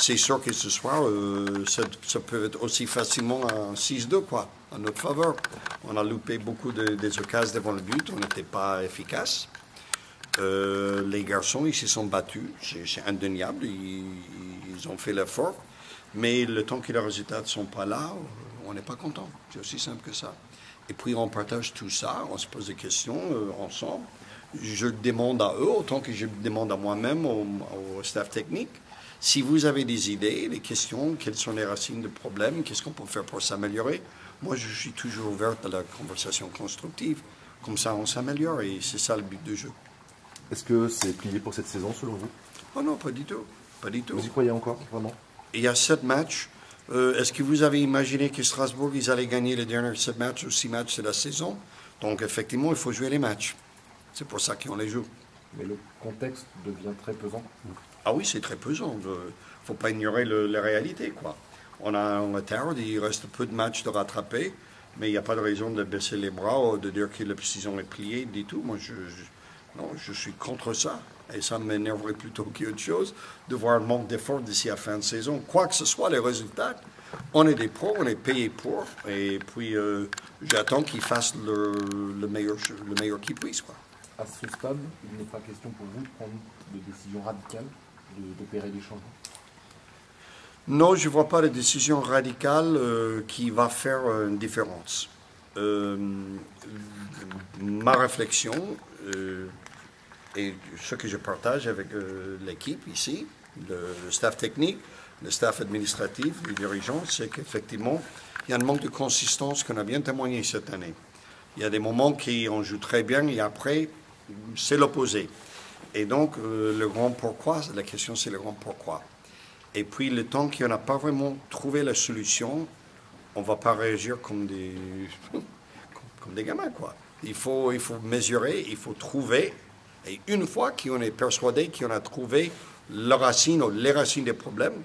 c'est sûr que ce soir, ça peut être aussi facilement un 6-2, quoi, en notre faveur. On a loupé beaucoup des occasions devant le but, on n'était pas efficace. Les garçons, ils se sont battus, c'est indéniable, ils ont fait l'effort. Mais le temps que les résultats ne sont pas là, on n'est pas content. C'est aussi simple que ça. Et puis on partage tout ça, on se pose des questions ensemble. Je demande à eux, autant que je demande à moi-même, au staff technique, si vous avez des idées, des questions, quelles sont les racines de problèmes, qu'est-ce qu'on peut faire pour s'améliorer. Moi, je suis toujours ouverte à la conversation constructive. Comme ça, on s'améliore et c'est ça le but du jeu. Est-ce que c'est plié pour cette saison, selon vous? Oh non, pas du tout. Pas du tout. Vous y croyez encore, vraiment? Il y a 7 matchs. Est-ce que vous avez imaginé que Strasbourg, ils allaient gagner les derniers 7 matchs ou 6 matchs de la saison? Donc, effectivement, il faut jouer les matchs. C'est pour ça qu'on les joue. Mais le contexte devient très pesant. Ah oui, c'est très pesant. Il ne faut pas ignorer la réalité, quoi. On a un retard, il reste peu de matchs de rattraper, mais il n'y a pas de raison de baisser les bras ou de dire que la saison est pliée du tout. Moi, non, je suis contre ça. Et ça m'énerverait plutôt qu'autre chose de voir un manque d'effort d'ici à la fin de saison. Quoi que ce soit, les résultats, on est des pros, on est payés pour. Et puis, j'attends qu'ils fassent le meilleur qu'ils puissent, quoi. À ce stade, il n'est pas question pour vous de prendre des décisions radicales, d'opérer des changements? Non, je ne vois pas de décision radicale qui va faire une différence. Ma réflexion, et ce que je partage avec l'équipe ici, le staff technique, le staff administratif, les dirigeants, c'est qu'effectivement, il y a un manque de consistance qu'on a bien témoigné cette année. Il y a des moments qui on joue très bien et après, c'est l'opposé. Et donc, le grand pourquoi, la question c'est le grand pourquoi. Et puis, le temps qu'on n'a pas vraiment trouvé la solution, on ne va pas réagir comme des gamins, quoi. Il faut mesurer, il faut trouver. Et une fois qu'on est persuadé qu'on a trouvé la racine ou les racines des problèmes,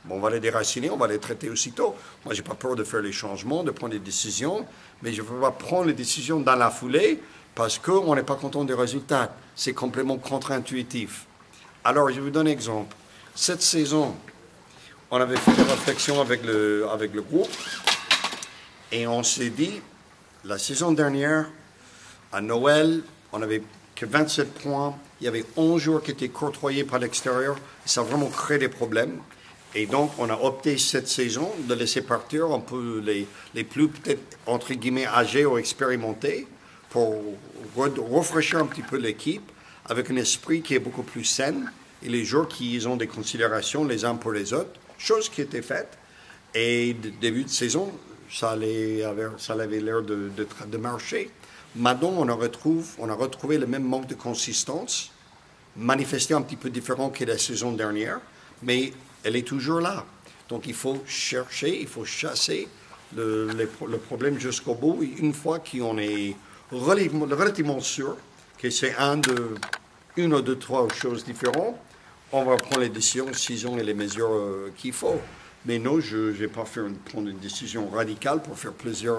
bon, on va les déraciner, on va les traiter aussitôt. Moi, je n'ai pas peur de faire les changements, de prendre des décisions, mais je ne veux pas prendre les décisions dans la foulée parce qu'on n'est pas content des résultats. C'est complètement contre-intuitif. Alors, je vous donne un exemple. Cette saison, on avait fait des réflexions avec le groupe et on s'est dit, la saison dernière, à Noël, on n'avait que 27 points. Il y avait 11 joueurs qui étaient courtoyés par l'extérieur. Ça a vraiment créé des problèmes. Et donc, on a opté cette saison de laisser partir un peu les plus, peut-être, entre guillemets, âgés ou expérimentés pour rafraîchir un petit peu l'équipe avec un esprit qui est beaucoup plus sain et les joueurs qui ont des considérations les uns pour les autres, chose qui était faite. Et début de saison, ça avait l'air de marcher. Maintenant, on a retrouvé le même manque de consistance, manifesté un petit peu différent que la saison dernière, mais elle est toujours là. Donc, il faut chercher, il faut chasser le problème jusqu'au bout. Et une fois qu'on est relativement sûr que c'est une ou deux, trois choses différentes, on va prendre les décisions, et les mesures qu'il faut. Mais non, je ne vais pas prendre une décision radicale pour faire plaisir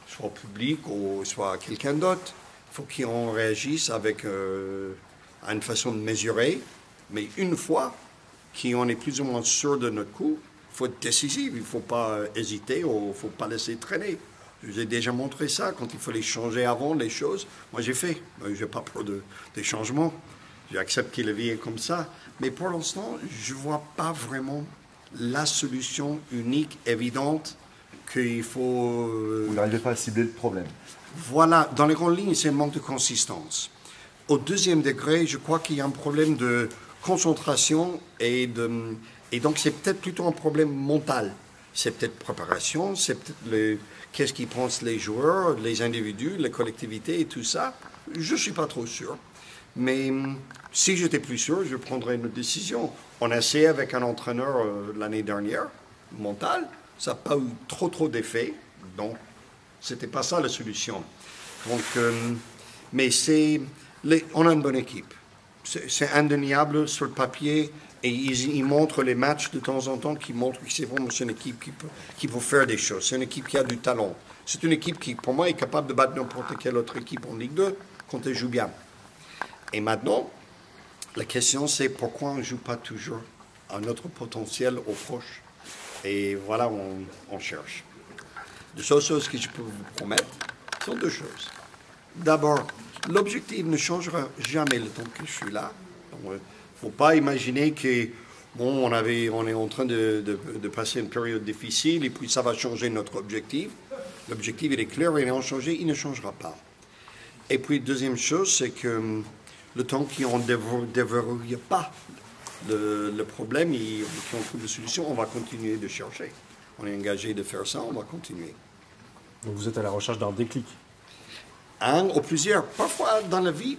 soit au public ou soit à quelqu'un d'autre. Il faut qu'on réagisse avec une façon de mesurer. Mais une fois qu'on est plus ou moins sûr de notre coup, il faut être décisif. Il ne faut pas hésiter ou il ne faut pas laisser traîner. Je vous ai déjà montré ça quand il fallait changer avant les choses. Moi, j'ai fait. Je n'ai pas peur des changements. J'accepte qu'il vie comme ça. Mais pour l'instant, je ne vois pas vraiment la solution unique, évidente, qu'il faut... Vous n'arrivez pas à cibler le problème. Voilà. Dans les grandes lignes, c'est un manque de consistance. Au deuxième degré, je crois qu'il y a un problème de concentration et donc c'est peut-être plutôt un problème mental. C'est peut-être préparation, c'est peut-être qu'est-ce qu'ils pensent les joueurs, les individus, les collectivités et tout ça. Je ne suis pas trop sûr. Mais si j'étais plus sûr, je prendrais une décision. On a essayé avec un entraîneur l'année dernière, mental. Ça n'a pas eu trop d'effet. Donc, ce n'était pas ça la solution. Donc, mais on a une bonne équipe. C'est indéniable sur le papier. Et ils montrent les matchs de temps en temps qui montrent que c'est vraiment une équipe qui peut faire des choses. C'est une équipe qui a du talent. C'est une équipe qui, pour moi, est capable de battre n'importe quelle autre équipe en Ligue 2 quand elle joue bien. Et maintenant, la question, c'est pourquoi on ne joue pas toujours à notre potentiel au proche. Et voilà, on cherche. Les seules choses que je peux vous promettre sont deux choses. D'abord, l'objectif ne changera jamais le temps que je suis là. Il ne faut pas imaginer que, bon, on est en train de passer une période difficile et puis ça va changer notre objectif. L'objectif, il est clair, il est inchangé, il ne changera pas. Et puis, deuxième chose, c'est que le temps qu'on ne déverrouille pas le problème et qu'on trouve des solutions, on va continuer de chercher. On est engagé de faire ça, on va continuer. Donc vous êtes à la recherche d'un déclic? Un ou plusieurs. Parfois, dans la vie,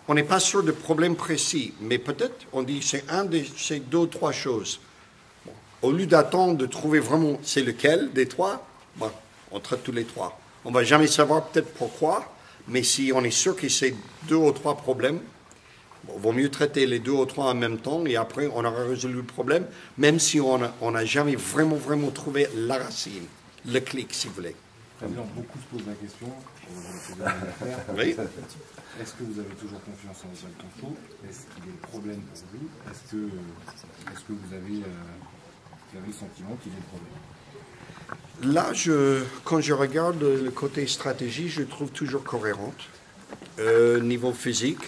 on n'est pas sûr de problèmes précis, mais peut-être on dit c'est un de ces deux ou trois choses. Bon. Au lieu d'attendre de trouver vraiment c'est lequel des trois, bon, on traite tous les trois. On ne va jamais savoir peut-être pourquoi, mais si on est sûr que c'est deux ou trois problèmes, bon, il vaut mieux traiter les deux ou trois en même temps et après on aura résolu le problème, même si on n'a jamais vraiment trouvé la racine, le clic, si vous voulez. Président, beaucoup se posent la question, oui. Est-ce que vous avez toujours confiance en Oswald Cancho? Est-ce qu'il y a des problèmes pour vous? Est-ce que vous avez le sentiment qu'il y a des problèmes? Là, quand je regarde le côté stratégie, je trouve toujours cohérente. Niveau physique,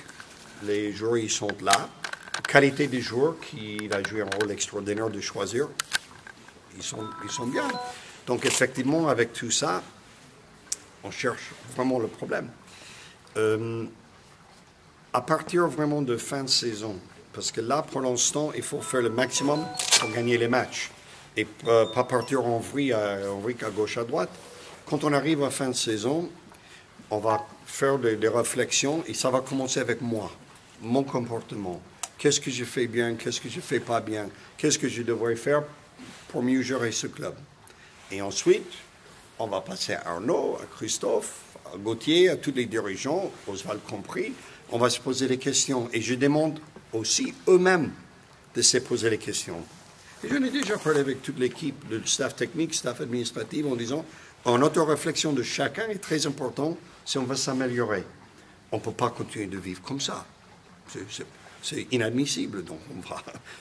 les joueurs, ils sont là. Qualité des joueurs, il a joué un rôle extraordinaire de choisir, ils sont bien. Donc, effectivement, avec tout ça, on cherche vraiment le problème. À partir vraiment de fin de saison, parce que là, pour l'instant, il faut faire le maximum pour gagner les matchs et pas partir en vrille à gauche, à droite. Quand on arrive à fin de saison, on va faire des réflexions et ça va commencer avec moi, mon comportement. Qu'est-ce que je fais bien, qu'est-ce que je ne fais pas bien, qu'est-ce que je devrais faire pour mieux gérer ce club. Et ensuite, on va passer à Arnaud, à Christophe, à Gauthier, à tous les dirigeants, Oswald compris. On va se poser des questions. Et je demande aussi eux-mêmes de se poser les questions. Et je n'ai déjà parlé avec toute l'équipe, le staff technique, staff administratif, en disant, en auto-réflexion de chacun est très important si on veut s'améliorer. On ne peut pas continuer de vivre comme ça. C'est inadmissible. Donc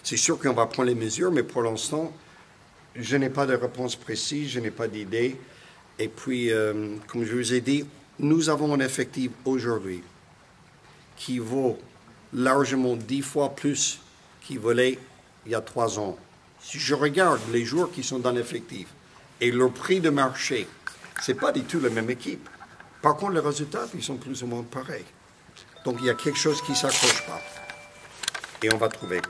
c'est sûr qu'on va prendre les mesures, mais pour l'instant, je n'ai pas de réponse précise, je n'ai pas d'idée. Et puis, comme je vous ai dit, nous avons un effectif aujourd'hui qui vaut largement 10 fois plus qu'il valait il y a 3 ans. Si je regarde les joueurs qui sont dans l'effectif et leur prix de marché, ce n'est pas du tout la même équipe. Par contre, les résultats, ils sont plus ou moins pareils. Donc, il y a quelque chose qui ne s'accroche pas. Et on va trouver.